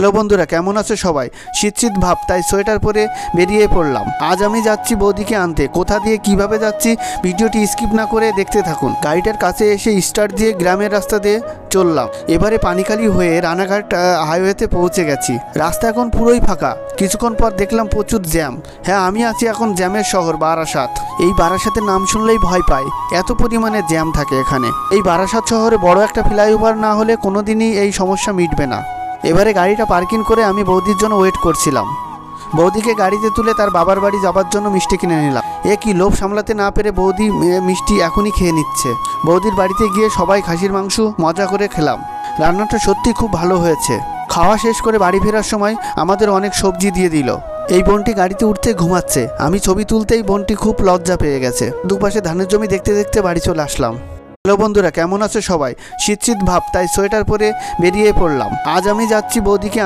Hello বন্ধুরা, কেমন আছো সবাই? শীত শীত ভাব, তাই সোয়েটার পরে বেরিয়ে পড়লাম। আজ আমি যাচ্ছি বৌদিকে আনতে। কোথা দিয়ে কিভাবে যাচ্ছি ভিডিওটি স্কিপ না করে দেখতে থাকুন। গাড়িটার কাছে এসে স্টার্ট দিয়ে গ্রামের রাস্তা দিয়ে চললাম। এবারে পানিখালি হয়ে রানাঘাট হাইওয়েতে পৌঁছে গেছি। রাস্তা এখন পুরোই ফাঁকা। কিছুক্ষণ পর দেখলাম প্রচুর জ্যাম। হ্যাঁ, আমি আছি এখন জ্যামের শহর বারাসাত। এই বারাসাতের নাম শুনলেই ভয় পাই, এত পরিমাণে জ্যাম থাকে এখানে। এই বারাসাত শহরে বড় একটা ফ্লাইওভার না হলে কোনোদিনই এই সমস্যা মিটবে না। এবারে গাড়িটা পার্কিং করে আমি বৌদির জন্য ওয়েট করছিলাম। বৌদিকে গাড়িতে তুলে তার বাবার বাড়ি যাবার জন্য মিষ্টি কিনে নিলাম। কি লোভ সামলাতে না পেরে বৌদি মিষ্টি এখনই খেয়ে নিচ্ছে। বৌদির বাড়িতে গিয়ে সবাই খাসির মাংস মজা করে খেলাম। রান্নাটা সত্যি খুব ভালো হয়েছে। খাওয়া শেষ করে বাড়ি ফেরার সময় আমাদের অনেক সবজি দিয়ে দিল। এই বোনটি গাড়িতে উঠতে ঘুমাচ্ছে। আমি ছবি তুলতেই বোনটি খুব লজ্জা পেয়ে গেছে। দুপাশে ধানের জমি দেখতে দেখতে বাড়ি চলে আসলাম। হ্যালো বন্ধুরা, কেমন আছো সবাই? শীত শীত ভাব, তাই সোয়েটার পরে বেরিয়ে পড়লাম। আজ আমি যাচ্ছি বৌদিকে